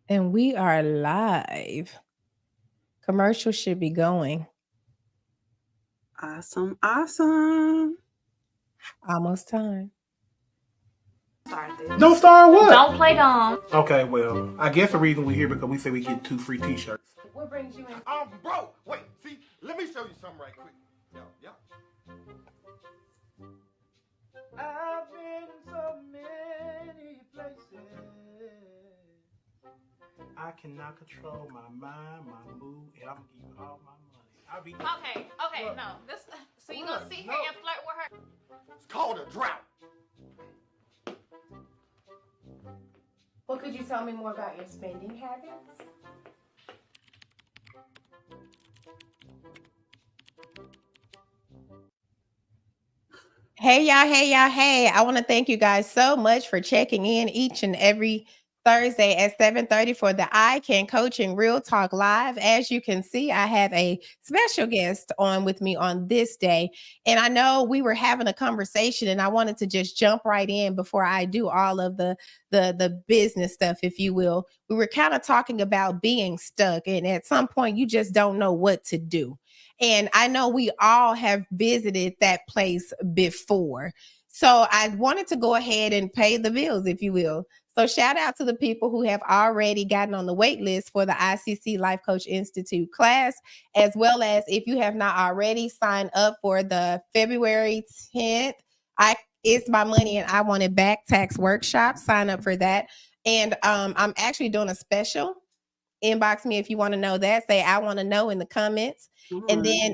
And we are live. Commercial should be going. Awesome, awesome. Almost time. Don't start what? Don't play dumb. Okay, well, I guess the reason we're here because we say we get 2 free t-shirts. What brings you in? I'm broke. Wait, see, let me show you something right quick. Yeah. I've been in so many places. I cannot control my mind, my mood, and I'm gonna give you all my money. I'll be Okay, look, no. This so you gonna sit here and flirt with her? It's called a drought. Well, could you tell me more about your spending habits? Hey. I want to thank you guys so much for checking in each and every Thursday at 7:30 for the I Can Coaching Real Talk Live. As you can see, I have a special guest on with me on this day. And I know we were having a conversation and I wanted to just jump right in before I do all of the business stuff, if you will. We were kind of talking about being stuck, and at some point you just don't know what to do. And I know we all have visited that place before. So I wanted to go ahead and pay the bills, if you will. So shout out to the people who have already gotten on the wait list for the ICC Life Coach Institute class, as well as if you have not already signed up for the February 10th, It's My Money and I Want It Back tax workshop. Sign up for that. And I'm actually doing a special. Inbox me if you want to know that. Say I want to know in the comments. And then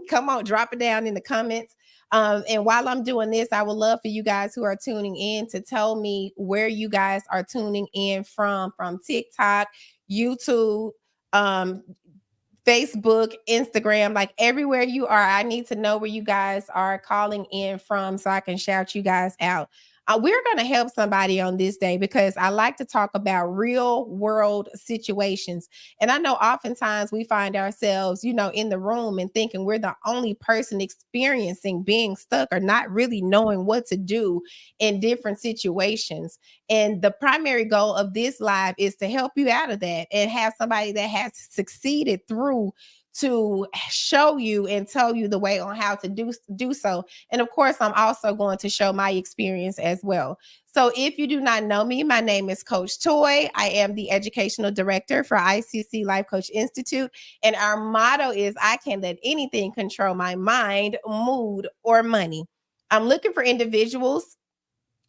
come on, drop it down in the comments. And while I'm doing this, I would love for you guys who are tuning in to tell me where you guys are tuning in from TikTok, YouTube, Facebook, Instagram, like everywhere you are. I need to know where you guys are calling in from so I can shout you guys out. We're going to help somebody on this day because I like to talk about real world situations. And I know oftentimes we find ourselves, in the room and thinking we're the only person experiencing being stuck or not really knowing what to do in different situations. And the primary goal of this live is to help you out of that and have somebody that has succeeded through to show you and tell you the way on how to do so. And of course, I'm also going to show my experience as well. So if you do not know me, my name is Coach Toy. I am the educational director for ICC Life Coach Institute. And our motto is I can't let anything control my mind, mood, or money. I'm looking for individuals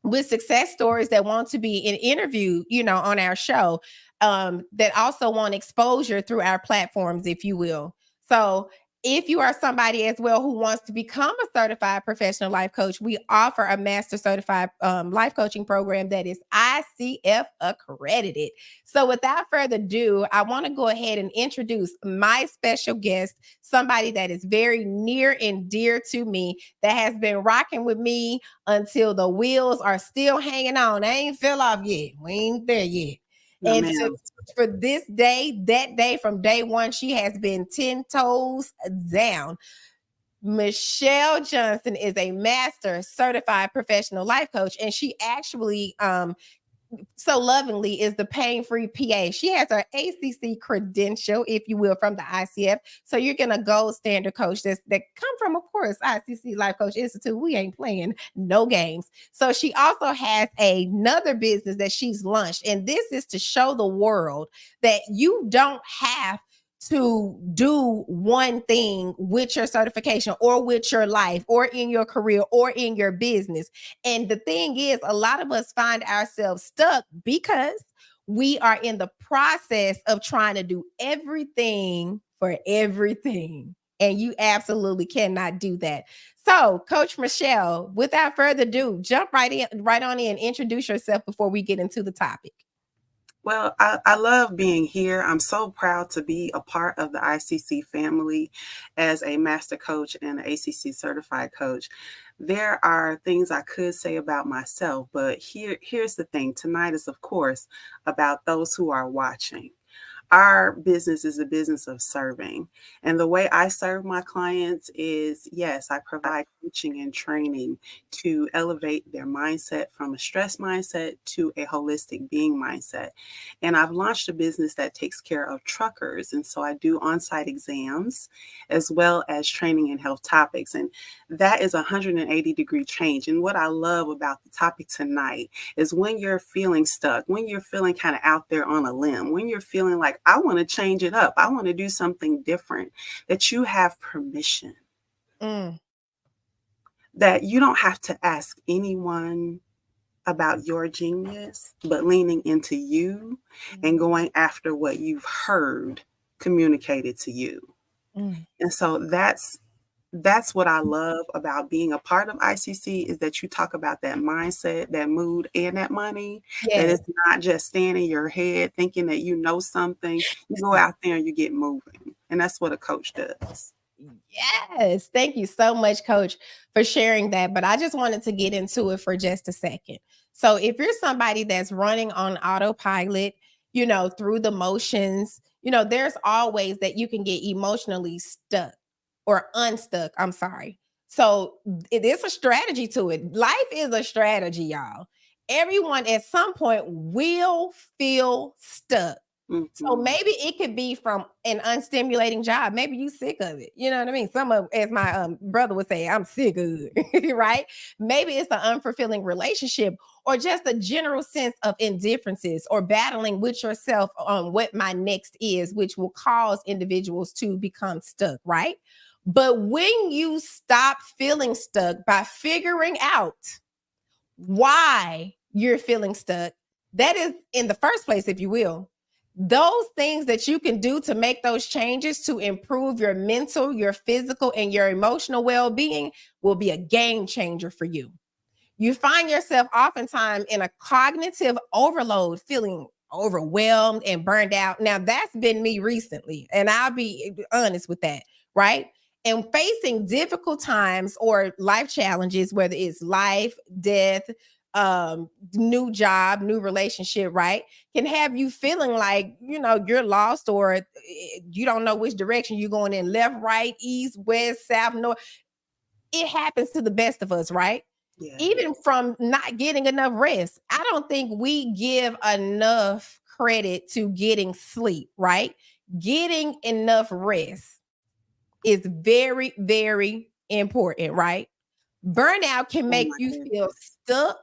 with success stories that want to be in interview, on our show, that also want exposure through our platforms, if you will. So if you are somebody as well who wants to become a certified professional life coach, we offer a master certified life coaching program that is ICF accredited. So without further ado, I want to go ahead and introduce my special guest, somebody that is very near and dear to me, that has been rocking with me until the wheels are still hanging on. I ain't fell off yet. We ain't there yet. No, And ma'am. for this day, that day, from day one, she has been 10 toes down. Michele Johnson is a master certified professional life coach, and she actually so lovingly is the pain-free PA. She has her ACC credential, if you will, from the ICF. So you're going to gold standard coach that come from, of course, ICC Life Coach Institute. We ain't playing no games. So she also has another business that she's launched. And this is to show the world that you don't have to do one thing with your certification or with your life or in your career or in your business. And the thing is, a lot of us find ourselves stuck because we are in the process of trying to do everything for everything. And you absolutely cannot do that. So, Coach Michele, without further ado, jump right on in, introduce yourself before we get into the topic. Well, I love being here. I'm so proud to be a part of the ICC family as a master coach and an ACC certified coach. There are things I could say about myself, but here's the thing. Tonight is, of course, about those who are watching. our business is a business of serving. And the way I serve my clients is, yes, I provide coaching and training to elevate their mindset from a stress mindset to a holistic being mindset. And I've launched a business that takes care of truckers. And so I do on-site exams as well as training in health topics. And that is a 180-degree change. And what I love about the topic tonight is when you're feeling stuck, when you're feeling kind of out there on a limb, when you're feeling like, I want to change it up, I want to do something different, that you have permission, that you don't have to ask anyone about your genius, but leaning into you and going after what you've heard communicated to you. And so that's what I love about being a part of ICC, is that you talk about that mindset, that mood, and that money. Yes. That it's not just staying in your head thinking that you know something. You go out there and you get moving. And that's what a coach does. Yes. Thank you so much, Coach, for sharing that. But I just wanted to get into it for just a second. So if you're somebody that's running on autopilot, through the motions, there's always that you can get emotionally stuck or unstuck. I'm sorry. So it is a strategy to it. Life is a strategy, y'all. Everyone at some point will feel stuck. So maybe it could be from an unstimulating job. Maybe you sick of it. You know what I mean? As my brother would say, I'm sick of it, right? Maybe it's an unfulfilling relationship, or just a general sense of indifferences, or battling with yourself on what my next is, which will cause individuals to become stuck, right? But when you stop feeling stuck by figuring out why you're feeling stuck, that is, in the first place, if you will, those things that you can do to make those changes to improve your mental, your physical, and your emotional well-being will be a game changer for you. You find yourself oftentimes in a cognitive overload, feeling overwhelmed and burned out. Now, that's been me recently, and I'll be honest with that, right? And facing difficult times or life challenges, whether it's life, death, new job, new relationship, right, can have you feeling like, you're lost, or you don't know which direction you're going in, left, right, east, west, south, north. It happens to the best of us, right? Yeah. Even from not getting enough rest. I don't think we give enough credit to getting sleep, right? Getting enough rest is very, very important, right? Burnout can Oh make my you feel goodness. stuck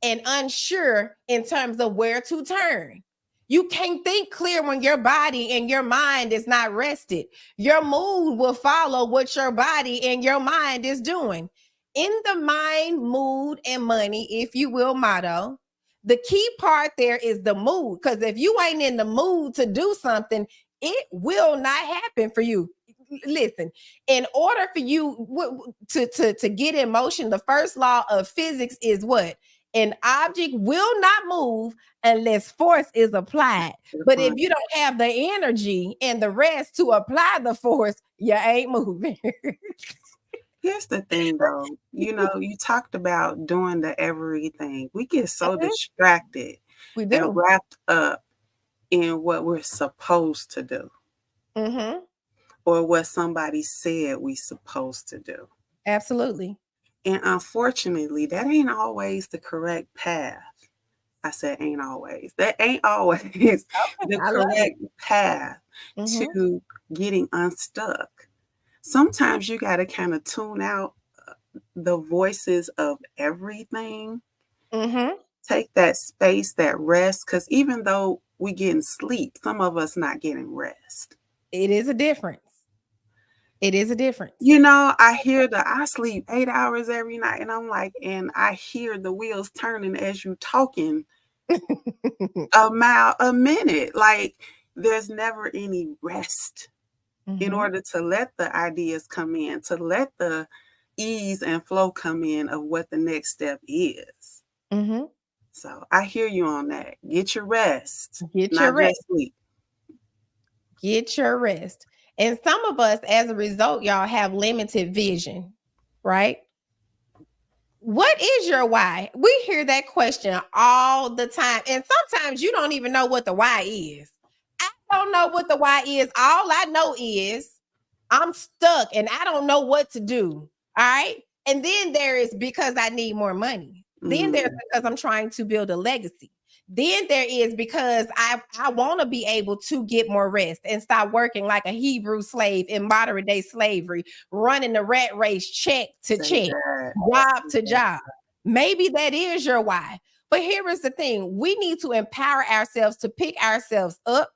and unsure in terms of where to turn. You can't think clear when your body and your mind is not rested. Your mood will follow what your body and your mind is doing. In the mind, mood, and money, if you will, motto, the key part there is the mood. Because if you ain't in the mood to do something, it will not happen for you. Listen, in order for you to get in motion, the first law of physics is what? An object will not move unless force is applied. But if you don't have the energy and the rest to apply the force, you ain't moving. Here's the thing, though. You talked about doing the everything. We get so distracted We and do. wrapped up in what we're supposed to do, or what somebody said we supposed to do. Absolutely. And unfortunately, that ain't always the correct path. I said ain't always. That ain't always the correct path to getting unstuck. Sometimes you got to kind of tune out the voices of everything. Take that space, that rest, because even though we getting sleep, some of us not getting rest. It is a difference. It is a difference. I sleep 8 hours every night, and I'm like, and I hear the wheels turning as you talking a mile a minute. Like, there's never any rest in order to let the ideas come in, to let the ease and flow come in of what the next step is. So I hear you on that. Get your rest, Get your not rest. just sleep. Get your rest. And some of us, as a result, y'all have limited vision, right? What is your why? We hear that question all the time. And sometimes you don't even know what the why is. don't know what the why is. All I know is I'm stuck and I don't know what to do. All right. And then there is because I need more money. Then there's because I'm trying to build a legacy. Then there is because I want to be able to get more rest and stop working like a Hebrew slave in modern day slavery, running the rat race check to check, job to job. Maybe that is your why. But here is the thing. We need to empower ourselves to pick ourselves up,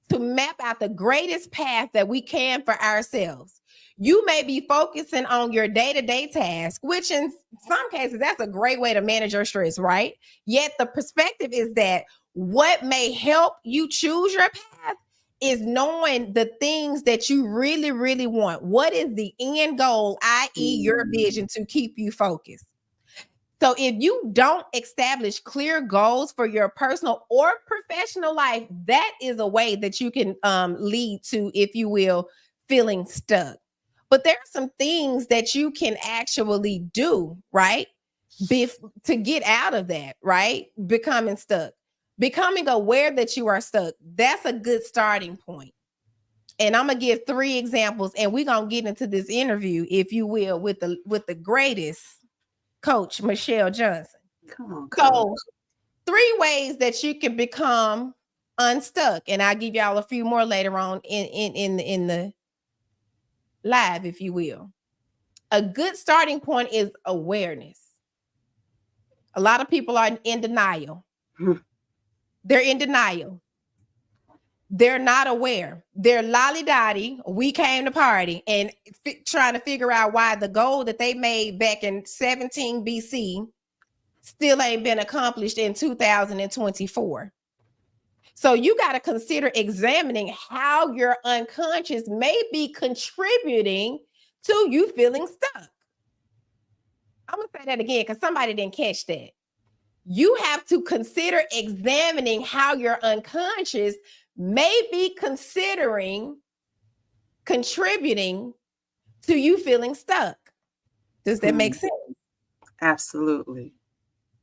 to map out the greatest path that we can for ourselves. You may be focusing on your day-to-day task, which in some cases, that's a great way to manage your stress, right? Yet the perspective is that what may help you choose your path is knowing the things that you really, really want. What is the end goal, i.e., your vision to keep you focused? So if you don't establish clear goals for your personal or professional life, that is a way that you can lead to, if you will, feeling stuck. But there are some things that you can actually do, right? To get out of that, right? Becoming stuck. Becoming aware that you are stuck. That's a good starting point. And I'm gonna give 3 examples, and we're gonna get into this interview, if you will, with the greatest coach, Michele Johnson. Come on, coach. So 3 ways that you can become unstuck. And I'll give y'all a few more later on in the live, if you will. A good starting point is awareness. A lot of people are in denial. They're in denial. They're not aware. They're lolly-dotty. We came to party and trying to figure out why the goal that they made back in 17 BC still ain't been accomplished in 2024. So you got to consider examining how your unconscious may be contributing to you feeling stuck. I'm going to say that again because somebody didn't catch that. You have to consider examining how your unconscious may be contributing to you feeling stuck. Does that make sense? Absolutely.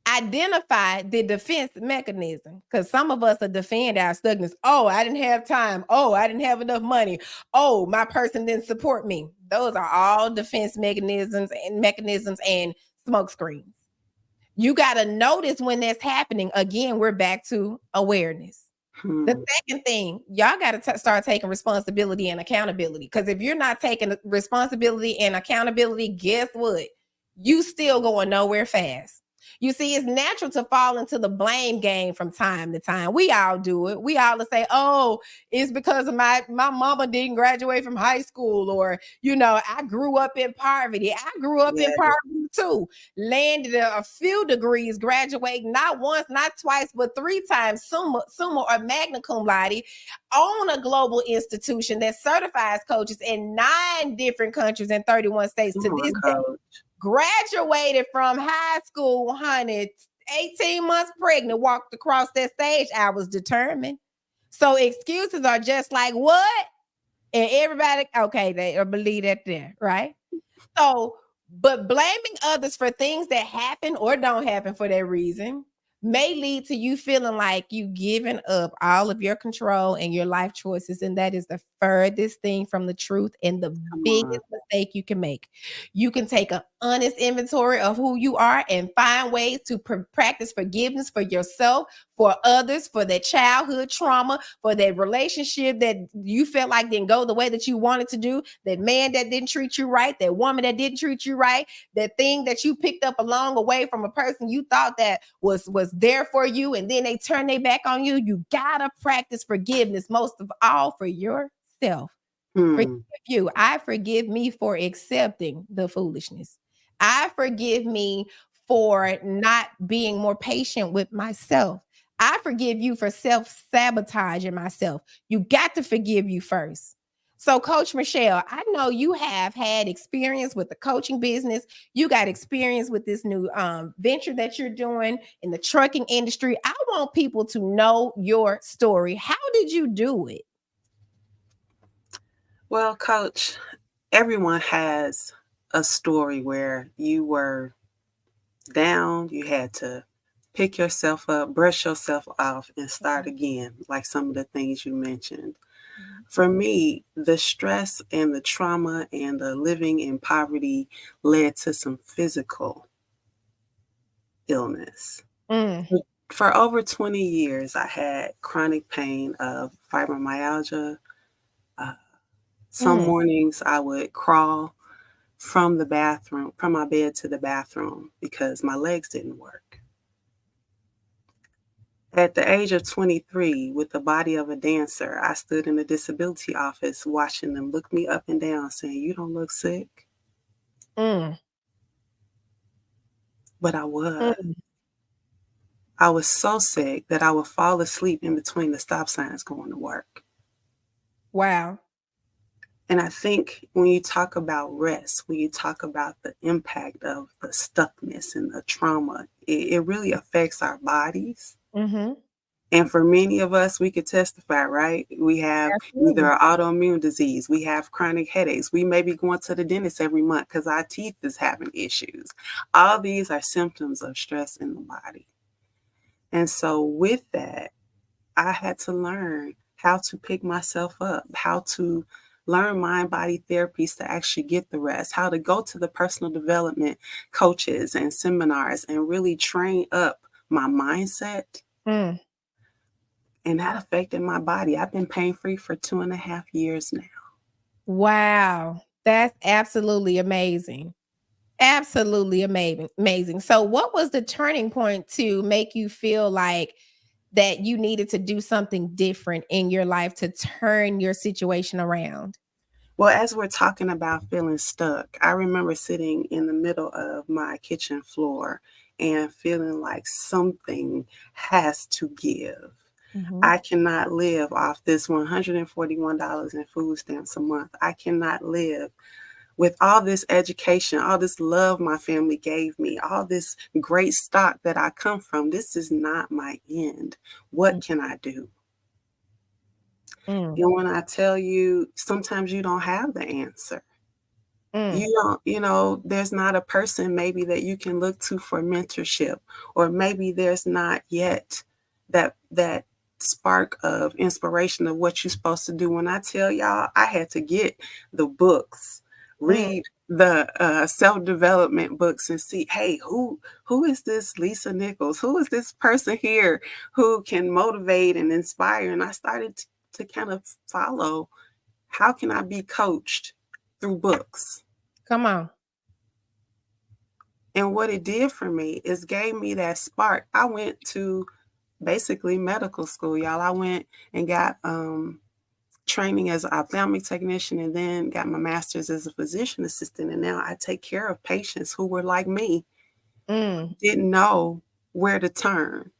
Identify the defense mechanism, because some of us are defend our stuckness. Oh, I didn't have time. Oh, I didn't have enough money. Oh, my person didn't support me. Those are all defense mechanisms and smoke screens. You got to notice when that's happening. Again, we're back to awareness. The second thing, y'all got to start taking responsibility and accountability, because if you're not taking responsibility and accountability, guess what? You still going nowhere fast. You see, it's natural to fall into the blame game from time to time. We all do it. We all say, oh, it's because of my mama didn't graduate from high school, or, I grew up in poverty. I grew up in poverty too. Landed a few degrees, graduating not once, not twice, but 3 times, summa or magna cum laude, on a global institution that certifies coaches in 9 different countries and 31 states to this day. Graduated from high school, honey, 18 months pregnant, walked across that stage. I was determined. So excuses are just like, what? And everybody, okay, they believe that there, right? So, but blaming others for things that happen or don't happen for that reason may lead to you feeling like you giving up all of your control and your life choices. And that is the furthest thing from the truth and the biggest mistake you can make. You can take an honest inventory of who you are and find ways to practice forgiveness for yourself, for others, for their childhood trauma, for that relationship that you felt like didn't go the way that you wanted to do, that man that didn't treat you right, that woman that didn't treat you right, that thing that you picked up along the way from a person you thought that was there for you, and then they turn their back on you. You gotta practice forgiveness, most of all for yourself. Forgive you. I forgive me for accepting the foolishness. I forgive me for not being more patient with myself. I forgive you for self-sabotaging myself. You got to forgive you first. So, Coach Michele, I know you have had experience with the coaching business. You got experience with this new venture that you're doing in the trucking industry. I want people to know your story. How did you do it? Well, Coach, everyone has a story where you were down, you had to pick yourself up, brush yourself off, and start again, like some of the things you mentioned. For me, the stress and the trauma and the living in poverty led to some physical illness. Mm, For over 20 years, I had chronic pain of fibromyalgia. Uh, some mm, mornings I would crawl from the bathroom, from my bed to the bathroom because my legs didn't work. At the age of 23, with the body of a dancer, I stood in the disability office watching them look me up and down saying, "You don't look sick." mm, But I was. mm. I was so sick that I would fall asleep in between the stop signs going to work. Wow. And I think when you talk about rest, when you talk about the impact of the stuckness and the trauma, it really affects our bodies. Mm-hmm. And for many of us, we could testify, right? We have either Absolutely. an autoimmune disease, we have chronic headaches, we may be going to the dentist every month because our teeth is having issues. All these are symptoms of stress in the body. And so with that, I had to learn how to pick myself up, how to learn mind body therapies to actually get the rest, how to go to the personal development coaches and seminars and really train up my mindset. Mm. And that affected my body. I've been pain free for 2.5 years now. Wow. That's absolutely amazing. Absolutely amazing. Amazing. So what was the turning point to make you feel like that you needed to do something different in your life to turn your situation around? Well, as we're talking about feeling stuck, I remember sitting in the middle of my kitchen floor and feeling like something has to give. Mhm. I cannot live off this $141 in food stamps a month. I cannot live with all this education, all this love my family gave me, all this great stock that I come from. This is not my end. What can I do? Mm, And when I tell you, sometimes you don't have the answer. mm, You don't, there's not a person maybe that you can look to for mentorship, or maybe there's not yet that spark of inspiration of what you're supposed to do. When I tell y'all, I had to get the books, mm, read the self-development books and see, hey, who is this Lisa Nichols? Who is this person here who can motivate and inspire? And I started to kind of follow, how can I be coached through books? come on. And what it did for me is gave me that spark. I went to basically medical school, y'all. I went and got training as an ophthalmic technician and then got my master's as a physician assistant. And now I take care of patients who were like me, Mm, didn't know where to turn.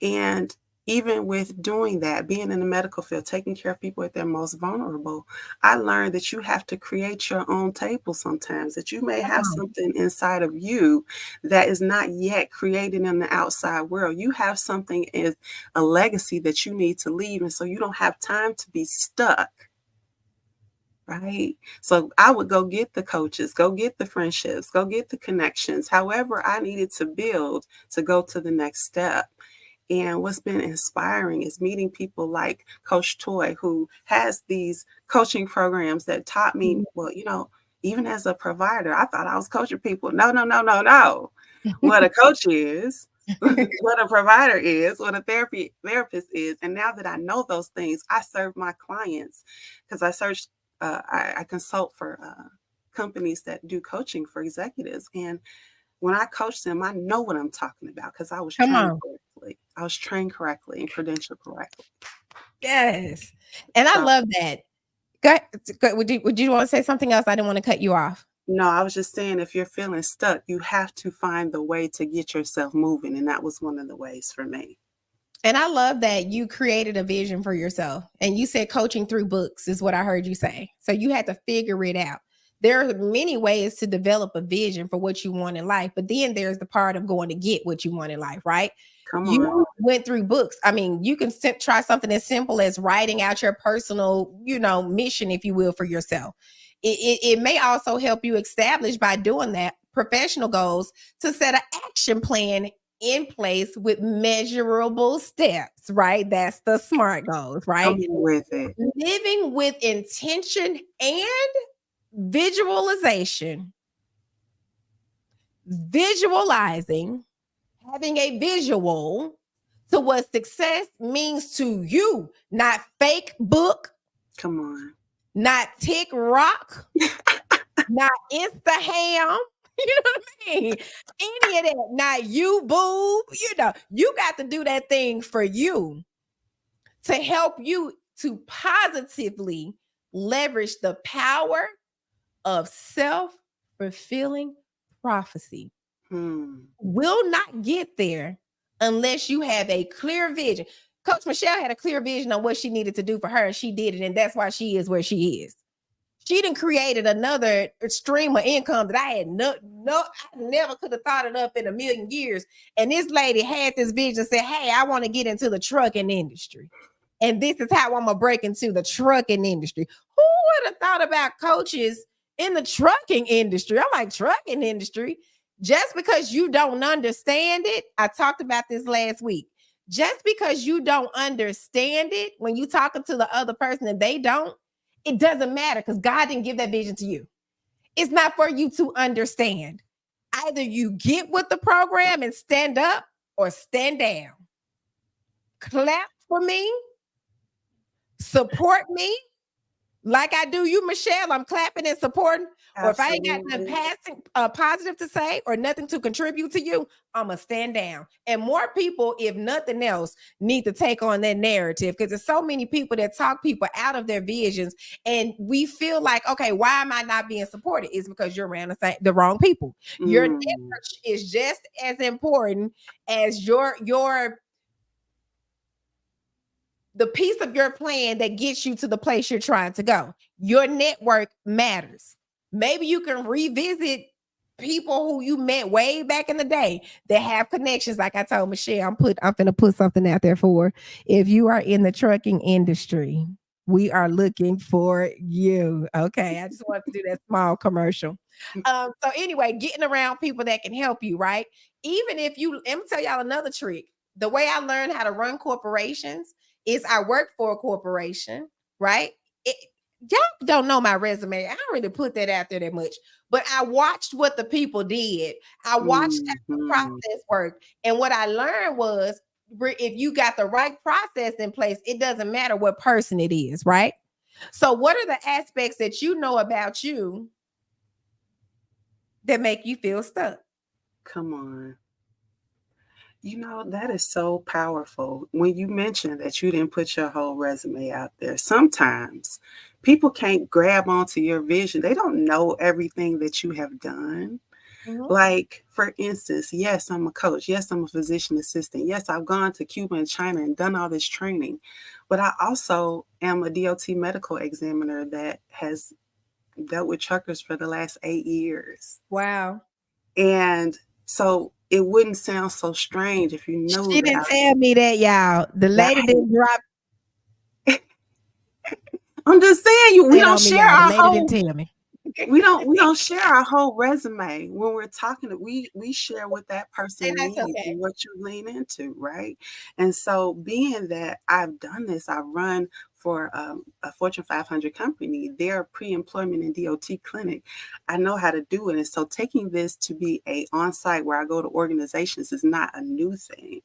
And even with doing that, being in the medical field, taking care of people at their most vulnerable, I learned that you have to create your own table sometimes, that you may come have on. something inside of you that is not yet created in the outside world. You have something as a legacy that you need to leave. And so you don't have time to be stuck. Right. So I would go get the coaches, go get the friendships, go get the connections, however I needed to build to go to the next step. And what's been inspiring is meeting people like Coach Toy, who has these coaching programs that taught me, well, even as a provider, I thought I was coaching people. No, no, no, no, no. What a coach is, what a provider is, what a therapist is. And now that I know those things, I serve my clients because I consult for companies that do coaching for executives. And when I coach them, I know what I'm talking about because I was Come trained on. correctly. I was trained correctly and credentialed correctly. Yes. And I So, love that. Would you want to say something else? I didn't want to cut you off. no, I was just saying, if you're feeling stuck, you have to find the way to get yourself moving. And that was one of the ways for me. And I love that you created a vision for yourself. And you said coaching through books is what I heard you say. So you had to figure it out. There are many ways to develop a vision for what you want in life, but then there's the part of going to get what you want in life, right? Come on. You went through books. I mean, you can try something as simple as writing out your personal, mission, if you will, for yourself. It may also help you establish by doing that professional goals to set an action plan in place with measurable steps, right? That's the SMART goals, right? Come with it. Living with intention and visualization, visualizing, having a visual to what success means to you, not fake book, Come on. not TikTok, not Instaham. You know what I mean? Any of that, not you, boo. You know, you got to do that thing for you to help you to positively leverage the power of self-fulfilling prophecy. Will not get there unless you have a clear vision. Coach Michele had a clear vision on what she needed to do for her, and she did it, and that's why she is where she is. She done created another stream of income that I had I never could have thought it up in a million years. And this lady had this vision, said, "Hey, I want to get into the trucking industry. And this is how I'm gonna break into the trucking industry." Who would have thought about coaches in the trucking industry? I'm like, trucking industry. Just because you don't understand it, I talked about this last week. Just because you don't understand it, when you talking to the other person and they don't, it doesn't matter because God didn't give that vision to you. It's not for you to understand. Either you get with the program and stand up or stand down. Clap for me, support me, like I do you, Michele. I'm clapping and supporting. Or if I ain't got nothing positive to say or nothing to contribute to you, I'm going to stand down. And more people, if nothing else, need to take on that narrative because there's so many people that talk people out of their visions. And we feel like, okay, why am I not being supported? It's because you're around the wrong people. Your network is just as important as the piece of your plan that gets you to the place you're trying to go. Your network matters. Maybe you can revisit people who you met way back in the day that have connections. Like I told Michele, I'm going to put something out there for her. If you are in the trucking industry, we are looking for you. Okay. I just wanted to do that small commercial. So anyway, getting around people that can help you, right? Even if let me tell y'all another trick. The way I learned how to run corporations is I work for a corporation, right? Y'all don't know my resume. I don't really put that out there that much, but I watched what the people did. I watched how the process worked. And what I learned was if you got the right process in place, it doesn't matter what person it is, right? So what are the aspects that you know about you that make you feel stuck? Come on. That is so powerful. When you mentioned that you didn't put your whole resume out there, sometimes people can't grab onto your vision. They don't know everything that you have done. Like, for instance, yes, I'm a coach. Yes, I'm a physician assistant. Yes, I've gone to Cuba and China and done all this training. But I also am a DOT medical examiner that has dealt with truckers for the last 8 years. Wow. And so it wouldn't sound so strange if you knew. She didn't tell me that, y'all. The lady didn't drop. I'm just saying, we don't share our whole. Didn't tell me. We don't share our whole resume when we're talking. We share what that person needs and what you lean into, right? And so, being that I've done this, I run for a Fortune 500 company, their pre-employment and DOT clinic. I know how to do it, and so taking this to be a on-site where I go to organizations is not a new thing.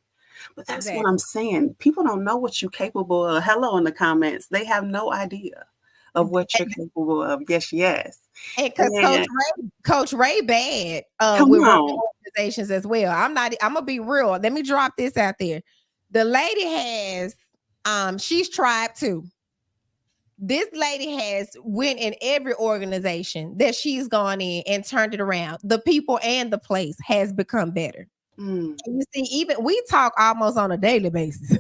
But that's what I'm saying. People don't know what you're capable of. Hello in the comments. They have no idea of what you're capable of. Yes. And because Coach Ray bad with organizations as well. I'm gonna be real. Let me drop this out there. The lady has she's tried too. This lady has went in every organization that she's gone in and turned it around. The people and the place has become better. And you see, even we talk almost on a daily basis.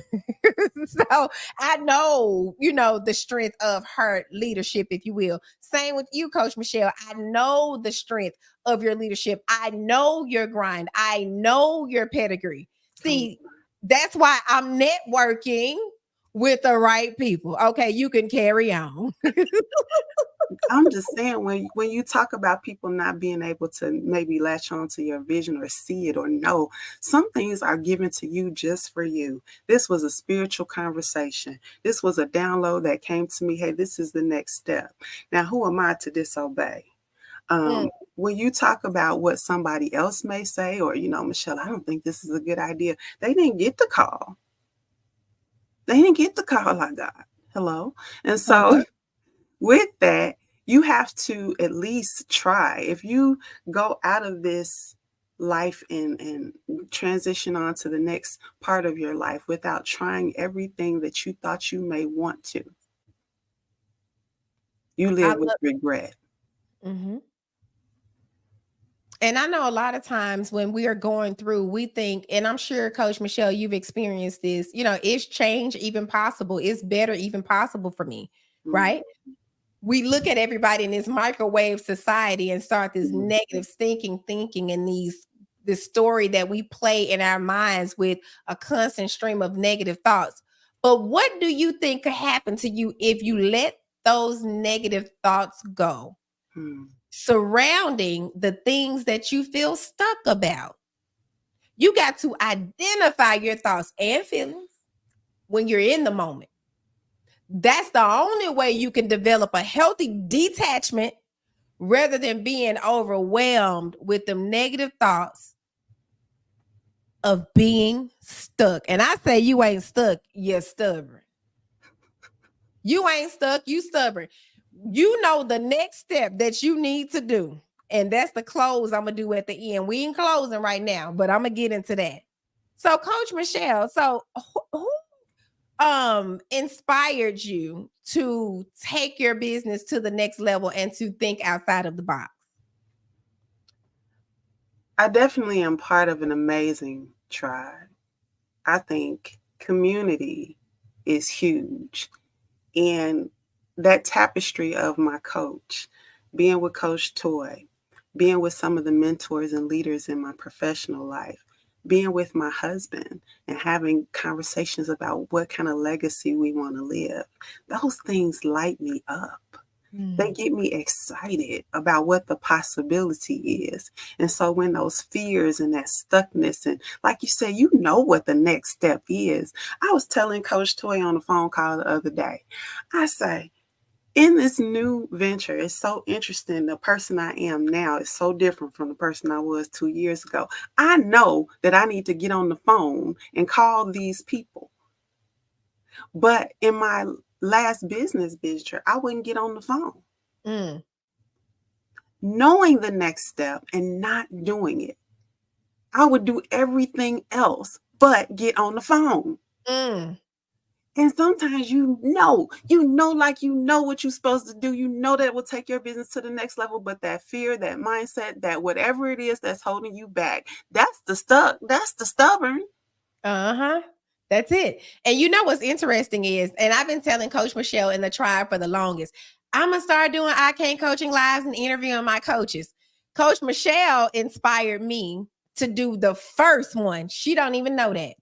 So I know, the strength of her leadership, if you will. Same with you, Coach Michele. I know the strength of your leadership. I know your grind. I know your pedigree. See, that's why I'm networking with the right people. Okay, you can carry on. I'm just saying, when you talk about people not being able to maybe latch on to your vision or see it or know, some things are given to you just for you. This was a spiritual conversation. This was a download that came to me. Hey, this is the next step. Now, who am I to disobey? Mm. When you talk about what somebody else may say, or, Michelle, I don't think this is a good idea. They didn't get the call. They didn't get the call I got. Hello. And so Uh-huh. with that, you have to at least try. If you go out of this life and transition on to the next part of your life without trying everything that you thought you may want to, you I live with love. regret. Mhm. And I know a lot of times when we are going through, we think, and I'm sure, Coach Michelle, you've experienced this, is change even possible? Is better even possible for me? Mm, Right? We look at everybody in this microwave society and start this mm, negative thinking and this story that we play in our minds with a constant stream of negative thoughts. But what do you think could happen to you if you let those negative thoughts go mm. surrounding the things that you feel stuck about? You got to identify your thoughts and feelings when you're in the moment. That's the only way you can develop a healthy detachment rather than being overwhelmed with them negative thoughts of being stuck. And I say you ain't stuck, you're stubborn. You ain't stuck, you stubborn. You know the next step that you need to do. And that's the close I'm gonna do at the end. We ain't closing right now, but I'm gonna get into that. So, Coach Michelle, so who inspired you to take your business to the next level and to think outside of the box? I definitely am part of an amazing tribe. I think community is huge. And that tapestry of my coach, being with Coach Toy, being with some of the mentors and leaders in my professional life, being with my husband and having conversations about what kind of legacy we want to live, those things light me up. They Mm. get me excited about what the possibility is. And so when those fears and that stuckness, and like you said, you know what the next step is. I was telling Coach Toy on the phone call the other day, I say, in this new venture, it's so interesting. The person I am now is so different from the person I was 2 years ago. I know that I need to get on the phone and call these people. But in my last business venture, I wouldn't get on the phone. Mm. Knowing the next step and not doing it. I would do everything else but get on the phone. Mm. And sometimes like you know what you're supposed to do. You know that will take your business to the next level, but that fear, that mindset, that whatever it is that's holding you back, that's the stubborn. Uh-huh. That's it. And you know what's interesting is, and I've been telling Coach Michelle in the tribe for the longest, I'm gonna start doing I Can't Coaching lives and interviewing my coaches. Coach Michelle inspired me to do the first one. She don't even know that.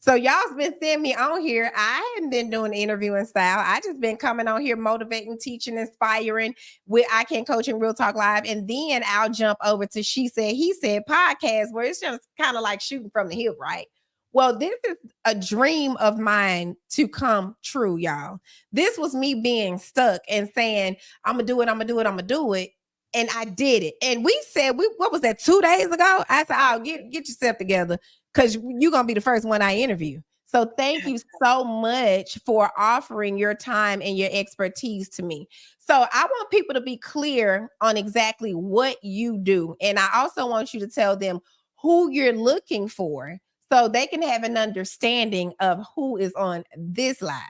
So y'all's been seeing me on here. I haven't been doing interviewing style. I just been coming on here motivating, teaching, inspiring with I Can't Coaching Real Talk Live. And then I'll jump over to She Said, He Said podcast, where it's just kind of like shooting from the hip, right? Well, this is a dream of mine to come true, y'all. This was me being stuck and saying, I'm gonna do it, I'm gonna do it, I'm gonna do it. And I did it. And we said, what was that, 2 days ago? I said, oh, get yourself together because you're gonna be the first one I interview. So thank you so much for offering your time and your expertise to me. So I want people to be clear on exactly what you do. And I also want you to tell them who you're looking for so they can have an understanding of who is on this live.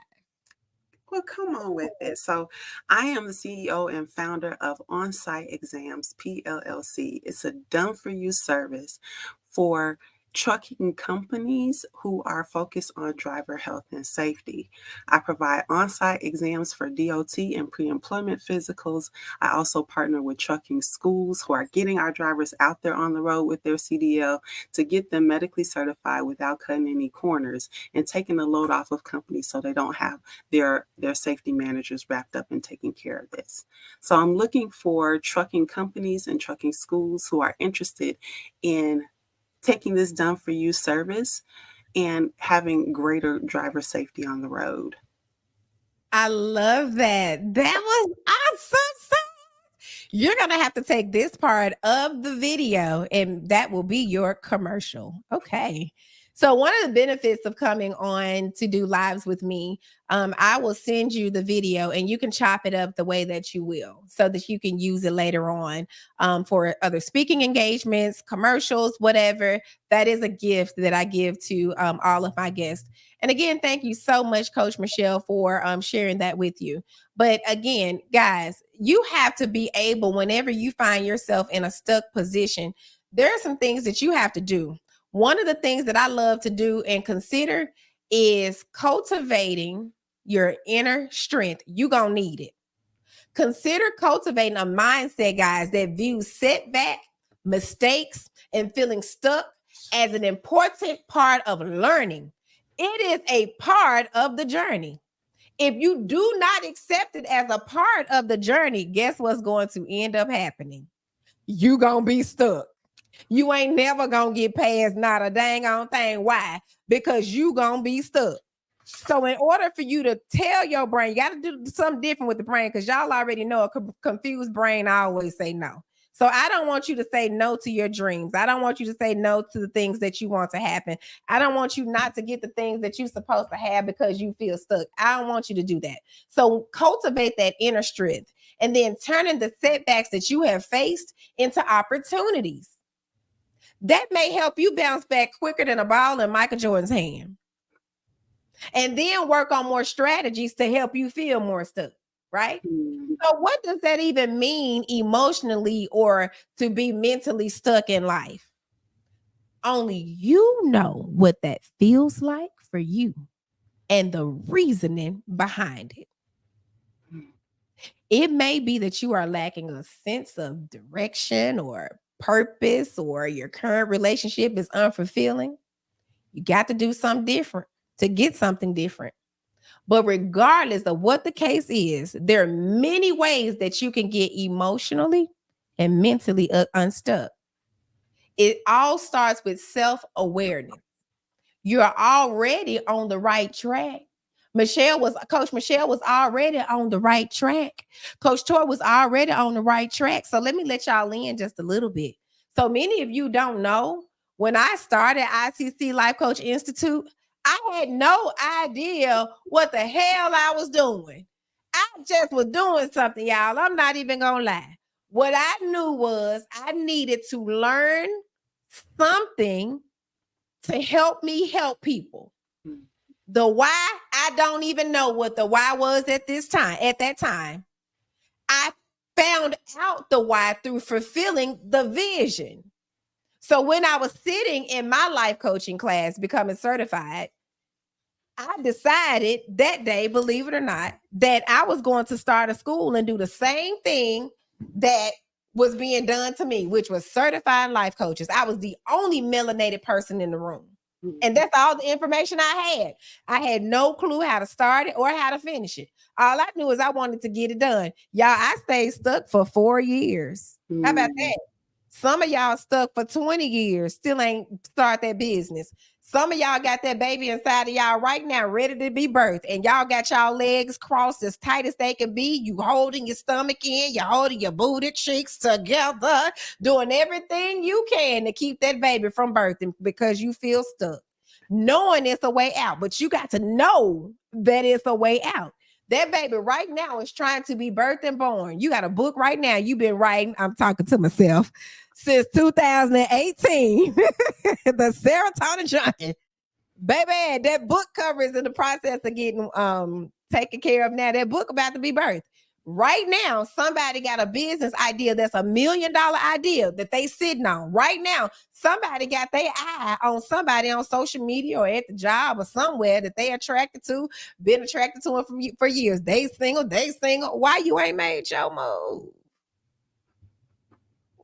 Well, come on with it. So, I am the CEO and founder of On-Site Exams PLLC. It's a done for you service for trucking companies who are focused on driver health and safety. I provide on-site exams for DOT and pre-employment physicals. I also partner with trucking schools who are getting our drivers out there on the road with their CDL to get them medically certified without cutting any corners and taking the load off of companies so they don't have their safety managers wrapped up in taking care of this. So I'm looking for trucking companies and trucking schools who are interested in taking this done for you service and having greater driver safety on the road. I love that. That was awesome. You're going to have to take this part of the video and that will be your commercial. Okay. So one of the benefits of coming on to do lives with me, I will send you the video and you can chop it up the way that you will so that you can use it later on for other speaking engagements, commercials, whatever. That is a gift that I give to all of my guests. And again, thank you so much, Coach Michele, for sharing that with you. But again, guys, you have to be able, whenever you find yourself in a stuck position, there are some things that you have to do. One of the things that I love to do and consider is cultivating your inner strength. You're going to need it. Consider cultivating a mindset, guys, that views setback, mistakes, and feeling stuck as an important part of learning. It is a part of the journey. If you do not accept it as a part of the journey, guess what's going to end up happening? You gonna be stuck. You ain't never gonna get past not a dang on thing. Why? Because you gonna be stuck. So in order for you to tell your brain, you got to do something different with the brain, because y'all already know a confused brain always say no. So I don't want you to say no to your dreams. I don't want you to say no to the things that you want to happen. I don't want you not to get the things that you're supposed to have because you feel stuck. I don't want you to do that. So cultivate that inner strength and then turning the setbacks that you have faced into opportunities. That may help you bounce back quicker than a ball in Michael Jordan's hand. And then work on more strategies to help you feel more stuck, right? So what does that even mean emotionally or to be mentally stuck in life? Only you know what that feels like for you and the reasoning behind it. It may be that you are lacking a sense of direction or purpose, or your current relationship is unfulfilling. You got to do something different to get something different. But regardless of what the case is, there are many ways that you can get emotionally and mentally unstuck. It all starts with self-awareness. You're already on the right track. Coach Michele was already on the right track. Coach Toy was already on the right track. So let me let y'all in just a little bit. So many of you don't know, when I started ICC Life Coach Institute, I had no idea what the hell I was doing. I just was doing something, y'all. I'm not even gonna lie. What I knew was I needed to learn something to help me help people. The why, I don't even know what the why was at that time. I found out the why through fulfilling the vision. So when I was sitting in my life coaching class, becoming certified, I decided that day, believe it or not, that I was going to start a school and do the same thing that was being done to me, which was certifying life coaches. I was the only melanated person in the room. And that's all the information I had. I had no clue how to start it or how to finish it. All I knew is I wanted to get it done. Y'all, I stayed stuck for 4 years. How about that? Some of y'all stuck for 20 years, still ain't start that business. Some of y'all got that baby inside of y'all right now, ready to be birthed. And y'all got y'all legs crossed as tight as they can be. You holding your stomach in, you're holding your booty cheeks together, doing everything you can to keep that baby from birthing because you feel stuck. Knowing it's a way out, but you got to know that it's a way out. That baby right now is trying to be birthed and born. You got a book right now. You've been writing, I'm talking to myself, since 2018. The Serotonin Junkie. Baby, that book cover is in the process of getting taken care of now. That book about to be birthed. Right now, somebody got a business idea that's $1 million idea that they sitting on. Right now, somebody got their eye on somebody on social media or at the job or somewhere that they attracted to, been attracted to them for years. They single, they single. Why you ain't made your move?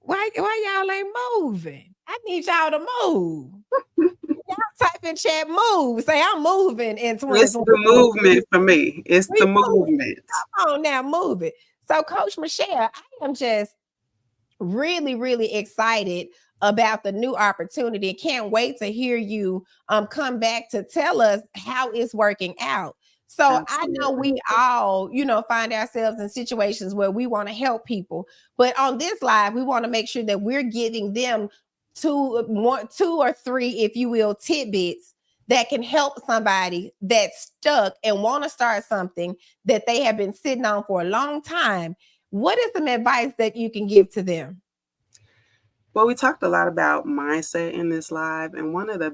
Why y'all ain't moving? I need y'all to move. Y'all type in chat move. Say I'm moving in It's the 2024. movement for me. It's We the moving. movement. Come on now, move it. So, Coach Michele, I am just really, really excited about the new opportunity. Can't wait to hear you come back to tell us how it's working out. So I know Absolutely. we all, find ourselves in situations where we want to help people, but on this live, we want to make sure that we're giving them two or three, if you will, tidbits that can help somebody that's stuck and want to start something that they have been sitting on for a long time. What is some advice that you can give to them? Well, we talked a lot about mindset in this live, and one of the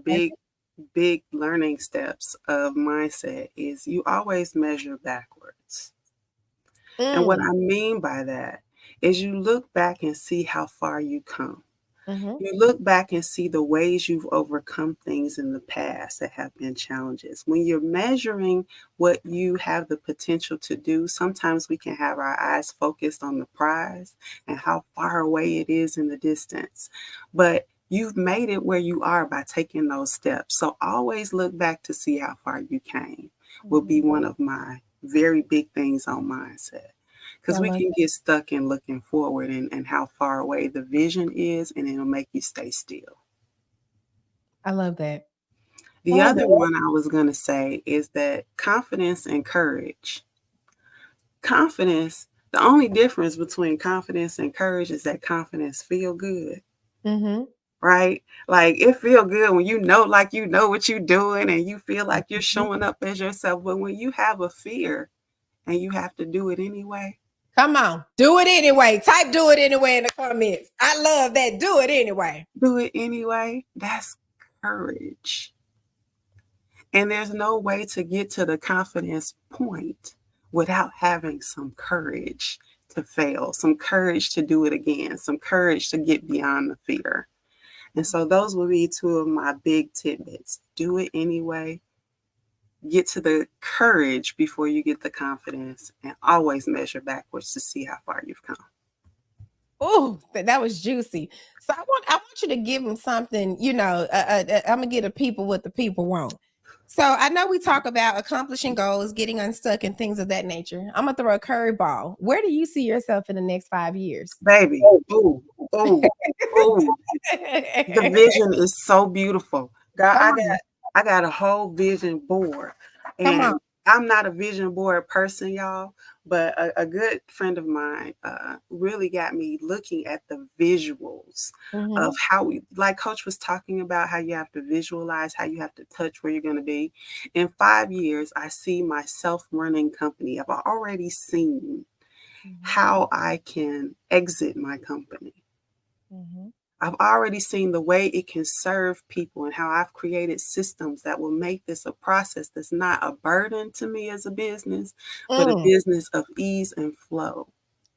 big learning steps of mindset is you always measure backwards. And what I mean by that is you look back and see how far you come. Mm-hmm. You look back and see the ways you've overcome things in the past that have been challenges. When you're measuring what you have the potential to do, sometimes we can have our eyes focused on the prize and how far away it is in the distance. But you've made it where you are by taking those steps. So always look back to see how far you came, will be one of my very big things on mindset. Because we can get stuck in looking forward and how far away the vision is, and it'll make you stay still. I love that. The other one I was going to say is that confidence and courage. Confidence, the only difference between confidence and courage is that confidence feel good. Mm-hmm. Right? Like it feel good when you know what you're doing and you feel like you're showing up as yourself. But when you have a fear and you have to do it anyway. Come on, do it anyway. Type do it anyway in the comments. I love that. Do it anyway. Do it anyway. That's courage. And there's no way to get to the confidence point without having some courage to fail, some courage to do it again, some courage to get beyond the fear. And so those would be two of my big tidbits. Do it anyway. Get to the courage before you get the confidence, and always measure backwards to see how far you've come. Oh, that was juicy. So I want you to give them something, I'm gonna get the people what the people want. So I know we talk about accomplishing goals, getting unstuck and things of that nature. I'm gonna throw a curveball. Where do you see yourself in the next 5 years? Baby, ooh. The vision is so beautiful. God, I got a whole vision board. And I'm not a vision board person, y'all, but a good friend of mine really got me looking at the visuals of how like Coach was talking about, how you have to visualize, how you have to touch where you're going to be. In 5 years, I see my self-running company. I've already seen how I can exit my company. I've already seen the way it can serve people and how I've created systems that will make this a process that's not a burden to me as a business, but a business of ease and flow.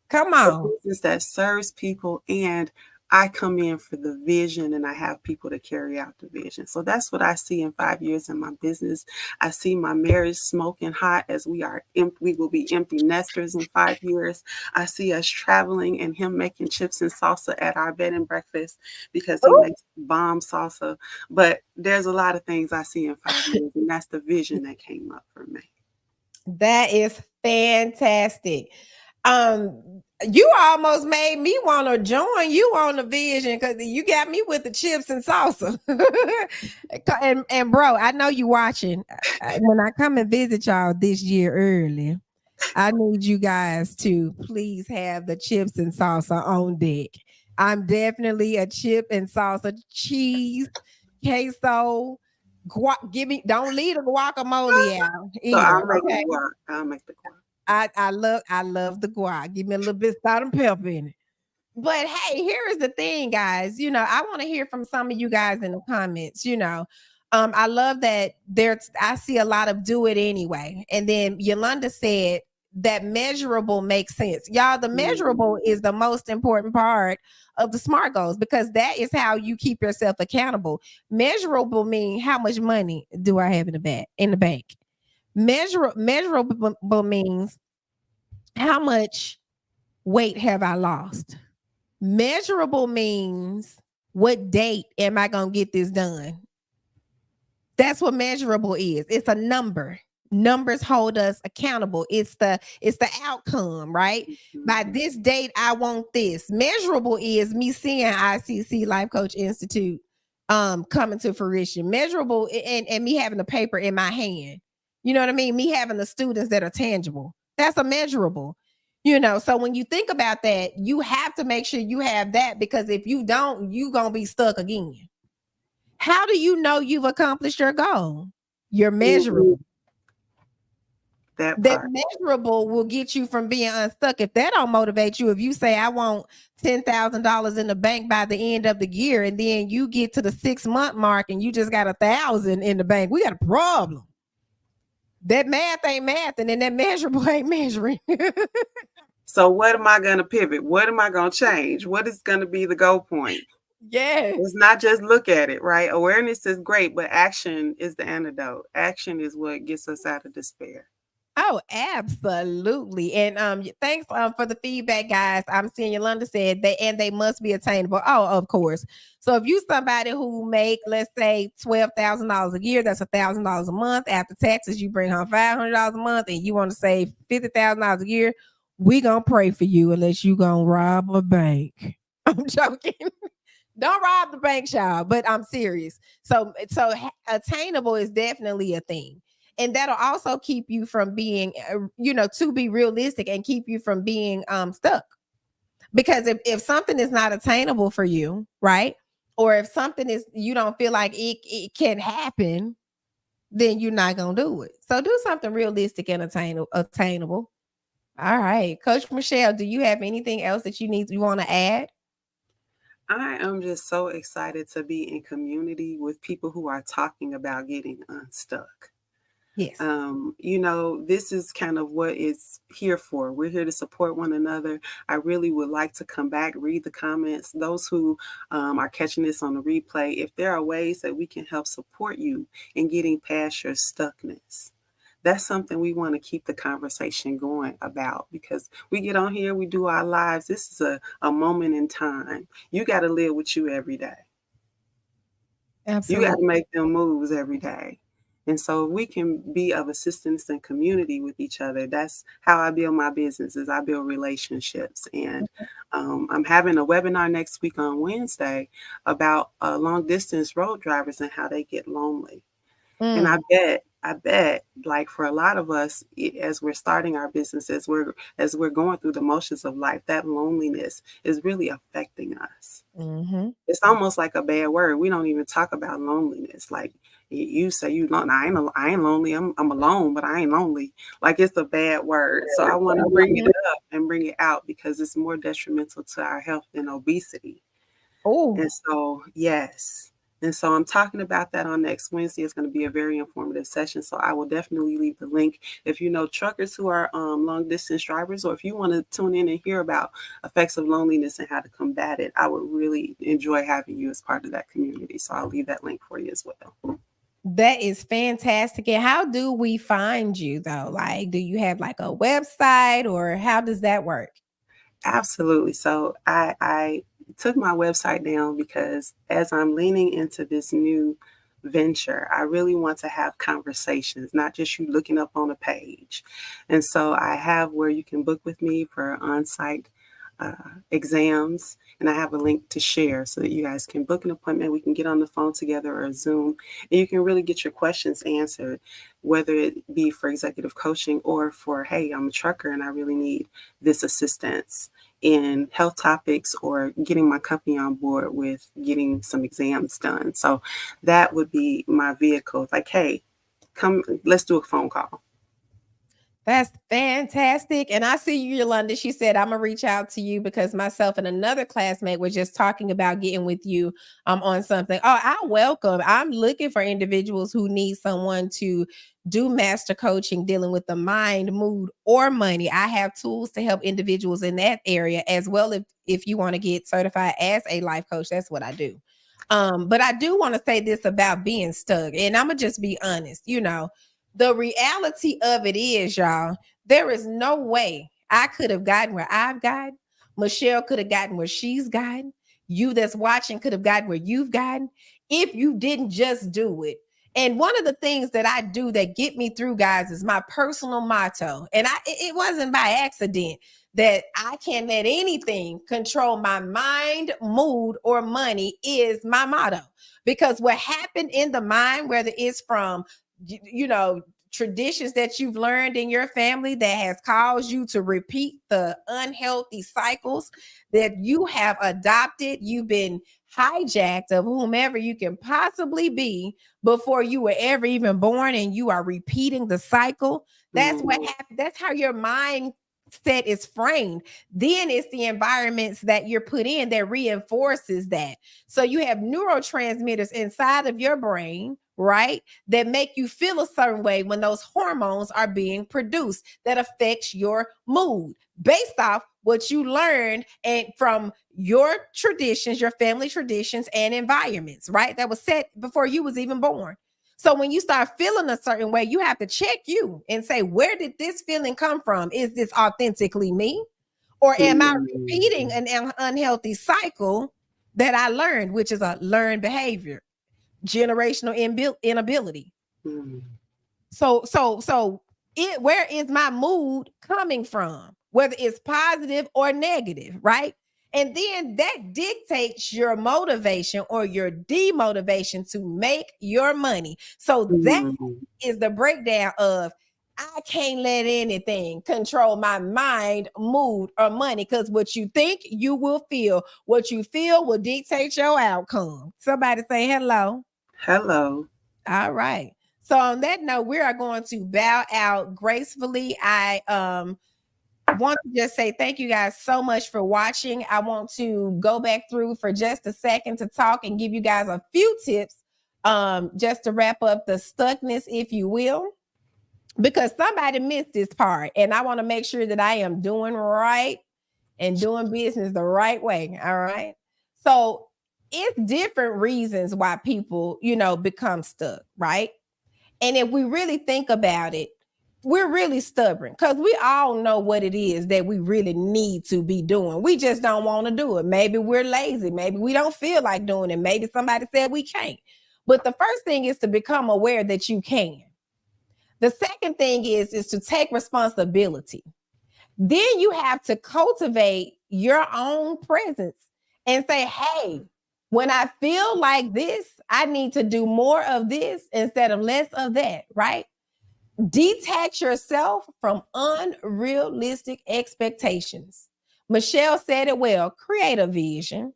Come on. A business that serves people, and I come in for the vision and I have people to carry out the vision. So that's what I see in 5 years in my business. I see my marriage smoking hot as we will be empty nesters in 5 years. I see us traveling and him making chips and salsa at our bed and breakfast because he makes bomb salsa. But there's a lot of things I see in 5 years, and that's the vision that came up for me. That is fantastic. You almost made me want to join you on the vision because you got me with the chips and salsa. and bro, I know you watching. When I come and visit y'all this year early, I need you guys to please have the chips and salsa on deck. I'm definitely a chip and salsa, cheese, queso. Don't leave the guacamole out either. So I'll make the guac. I'll make the guac. I love the guac. Give me a little bit of salt and pepper in it. But hey, here is the thing, guys. I want to hear from some of you guys in the comments. I love that I see a lot of do it anyway. And then Yolanda said, that measurable makes sense. Y'all, the measurable is the most important part of the SMART goals because that is how you keep yourself accountable. Measurable mean how much money do I have in the bank? Measurable means how much weight have I lost? Measurable means what date am I going to get this done? That's what measurable is. It's a number. Numbers hold us accountable. It's the outcome, right? By this date, I want this. Measurable is me seeing ICC Life Coach Institute coming to fruition. Measurable and me having the paper in my hand. You know what I mean? Me having the students that are tangible. That's a measurable. So when you think about that, you have to make sure you have that because if you don't, you gonna be stuck again. How do you know you've accomplished your goal? You're measurable. That measurable will get you from being unstuck. If that don't motivate you, if you say I want $10,000 in the bank by the end of the year, and then you get to the 6-month mark and you just got 1,000 in the bank, we got a problem. That math ain't math, and then that measurable ain't measuring. So what am I going to pivot? What am I going to change? What is going to be the goal point? Yes. It's not just look at it, right? Awareness is great, but action is the antidote. Action is what gets us out of despair. Oh, absolutely. And thanks for the feedback, guys. I'm seeing Yolanda said they must be attainable. Oh, of course. So if you somebody who make, let's say, $12,000 a year, that's $1,000 a month. After taxes, you bring home $500 a month, and you want to save $50,000 a year, we gonna pray for you unless you gonna rob a bank. I'm joking. Don't rob the bank, y'all, but I'm serious. So attainable is definitely a thing. And that'll also keep you from being, to be realistic and keep you from being stuck. Because if something is not attainable for you, right? Or if something is, you don't feel like it can happen, then you're not going to do it. So do something realistic and attainable. All right. Coach Michele, do you have anything else that you want to add? I am just so excited to be in community with people who are talking about getting unstuck. Yes. This is kind of what it's here for. We're here to support one another. I really would like to come back, read the comments. Those who are catching this on the replay, if there are ways that we can help support you in getting past your stuckness, that's something we want to keep the conversation going about because we get on here, we do our lives. This is a moment in time. You got to live with you every day. Absolutely. You got to make them moves every day. And so we can be of assistance and community with each other. That's how I build my businesses. I build relationships. And I'm having a webinar next week on Wednesday about long distance road drivers and how they get lonely. And I bet, like for a lot of us, as we're starting our businesses, as we're going through the motions of life, that loneliness is really affecting us. Mm-hmm. It's almost like a bad word. We don't even talk about loneliness. Like you say, you lonely. I ain't lonely. I'm alone, but I ain't lonely. Like it's a bad word. So I want to bring it up and bring it out because it's more detrimental to our health than obesity. Oh, and so yes. And so I'm talking about that on next Wednesday. It's going to be a very informative session. So I will definitely leave the link. If you know truckers who are long distance drivers, or if you want to tune in and hear about effects of loneliness and how to combat it, I would really enjoy having you as part of that community. So I'll leave that link for you as well. That is fantastic. And how do we find you though? Like, do you have like a website or how does that work? Absolutely. So I took my website down because as I'm leaning into this new venture, I really want to have conversations, not just you looking up on a page. And so I have where you can book with me for on-site exams, and I have a link to share so that you guys can book an appointment. We can get on the phone together or Zoom, and you can really get your questions answered, whether it be for executive coaching or for, hey, I'm a trucker and I really need this assistance in health topics or getting my company on board with getting some exams done. So that would be my vehicle. Like, hey, come, let's do a phone call. That's fantastic. And I see you, Yolanda. She said, I'm going to reach out to you because myself and another classmate were just talking about getting with you on something. Oh, I welcome. I'm looking for individuals who need someone to do master coaching, dealing with the mind, mood, or money. I have tools to help individuals in that area as well. If you want to get certified as a life coach, that's what I do. But I do want to say this about being stuck. And I'm going to just be honest, the reality of it is, y'all, there is no way I could have gotten where I've gotten. Michele could have gotten where she's gotten. You that's watching could have gotten where you've gotten if you didn't just do it. And one of the things that I do that get me through, guys, is my personal motto. And it wasn't by accident that I can't let anything control my mind, mood, or money is my motto. Because what happened in the mind, whether it's from traditions that you've learned in your family that has caused you to repeat the unhealthy cycles that you have adopted, you've been hijacked of whomever you can possibly be before you were ever even born, and you are repeating the cycle. That's what happened. That's how your mind set is framed. Then it's the environments that you're put in that reinforces that. So you have neurotransmitters inside of your brain, right, that make you feel a certain way when those hormones are being produced that affects your mood based off what you learned and from your traditions, your family traditions and environments, right, that was set before you was even born. So when you start feeling a certain way, you have to check you and say, where did this feeling come from? Is this authentically me? Or am I repeating an unhealthy cycle that I learned, which is a learned behavior, generational inability? So where is my mood coming from? Whether it's positive or negative, right? And then that dictates your motivation or your demotivation to make your money. So that is the breakdown of I can't let anything control my mind, mood, or money, because what you think, you will feel. What you feel will dictate your outcome. Somebody say hello. Hello. All right. So on that note, we are going to bow out gracefully. I want to just say thank you guys so much for watching. I want to go back through for just a second to talk and give you guys a few tips just to wrap up the stuckness, if you will, because somebody missed this part. And I want to make sure that I am doing right and doing business the right way. All right. So it's different reasons why people, become stuck, right? And if we really think about it, we're really stubborn because we all know what it is that we really need to be doing. We just don't want to do it. Maybe we're lazy. Maybe we don't feel like doing it. Maybe somebody said we can't. But the first thing is to become aware that you can. The second thing is to take responsibility. Then you have to cultivate your own presence and say, hey, when I feel like this, I need to do more of this instead of less of that, right? Detach yourself from unrealistic expectations. Michele said it well, create a vision.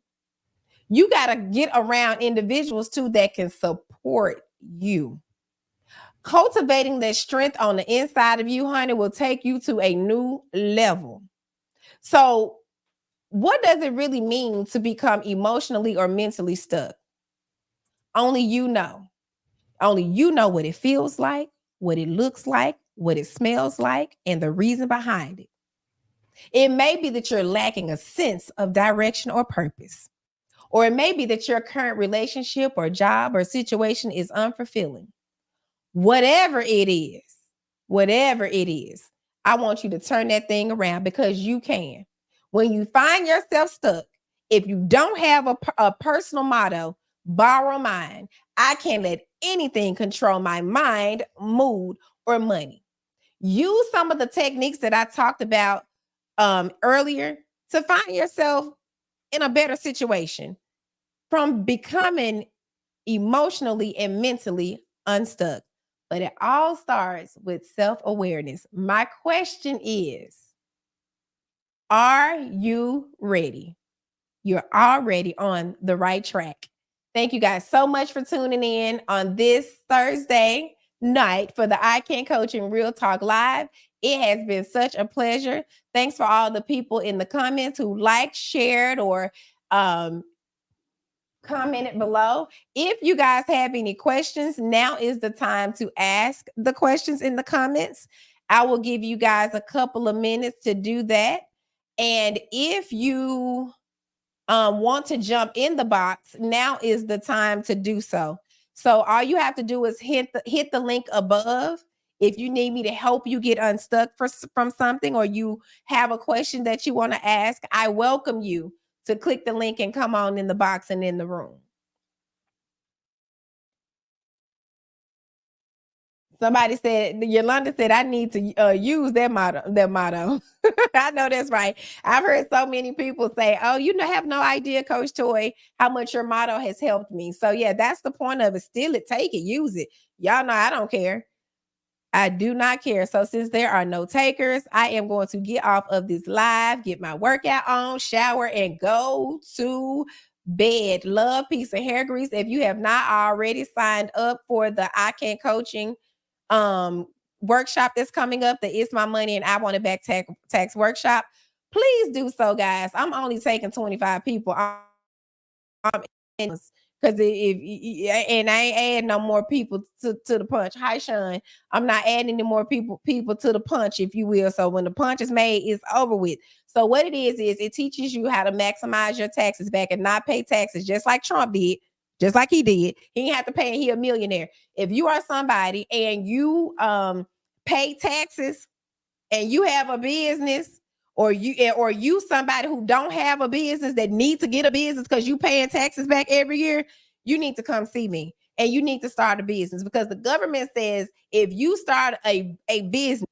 You got to get around individuals too that can support you. Cultivating that strength on the inside of you, honey, will take you to a new level. So, what does it really mean to become emotionally or mentally stuck? Only you know. Only you know what it feels like, what it looks like, what it smells like, and the reason behind it. It may be that you're lacking a sense of direction or purpose, or it may be that your current relationship or job or situation is unfulfilling. Whatever it is, I want you to turn that thing around because you can. When you find yourself stuck, if you don't have a personal motto, borrow mine. I can't let anything control my mind, mood, or money. Use some of the techniques that I talked about earlier to find yourself in a better situation from becoming emotionally and mentally unstuck. But it all starts with self-awareness. My question is, are you ready? You're already on the right track. Thank you guys so much for tuning in on this Thursday night for the I Can Coaching Real Talk Live. It has been such a pleasure. Thanks for all the people in the comments who liked, shared, or commented below. If you guys have any questions, now is the time to ask the questions in the comments. I will give you guys a couple of minutes to do that. And if you want to jump in the box, now is the time to do so. So all you have to do is hit the link above. If you need me to help you get unstuck from something, or you have a question that you want to ask, I welcome you to click the link and come on in the box and in the room. Somebody said, Yolanda said, I need to use their motto. I know that's right. I've heard so many people say, oh, you have no idea, Coach Toy, how much your motto has helped me. So yeah, that's the point of it. Steal it, take it, use it. Y'all know I don't care. I do not care. So since there are no takers, I am going to get off of this live, get my workout on, shower, and go to bed. Love, peace, and hair grease. If you have not already signed up for the I Can Coaching workshop that's coming up, the It's My Money and I Want It Back tax workshop, please do so, guys. I'm only taking 25 people. Because if and I ain't adding no more people to the punch. Hi, Sean. I'm not adding any more people to the punch, if you will. So when the punch is made, it's over with. So what it is it teaches you how to maximize your taxes back and not pay taxes, just like Trump did, just like he did. He didn't have to pay, and he a millionaire. If you are somebody and you pay taxes and you have a business, or you somebody who don't have a business that need to get a business because you paying taxes back every year, you need to come see me and you need to start a business, because the government says if you start a business,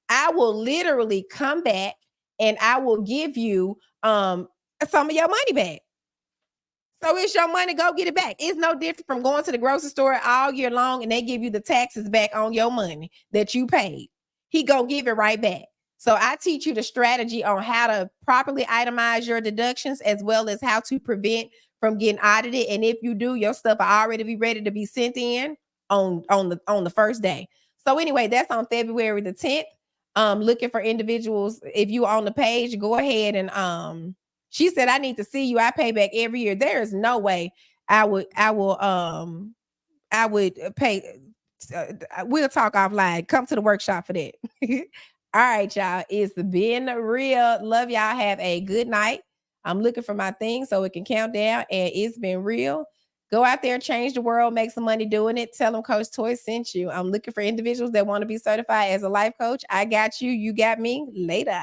I will literally come back and I will give you some of your money back. So it's your money, go get it back. It's no different from going to the grocery store all year long and they give you the taxes back on your money that you paid. He gonna give it right back. So I teach you the strategy on how to properly itemize your deductions, as well as how to prevent from getting audited. And if you do, your stuff will already be ready to be sent in on the first day. So anyway, that's on February the 10th. Looking for individuals. If you on the page, go ahead and she said, I need to see you. I pay back every year. There is no way I would pay. We'll talk offline. Come to the workshop for that. All right, y'all. It's been real. Love y'all. Have a good night. I'm looking for my thing so it can count down. And it's been real. Go out there, change the world, make some money doing it. Tell them Coach Toy sent you. I'm looking for individuals that want to be certified as a life coach. I got you. You got me. Later.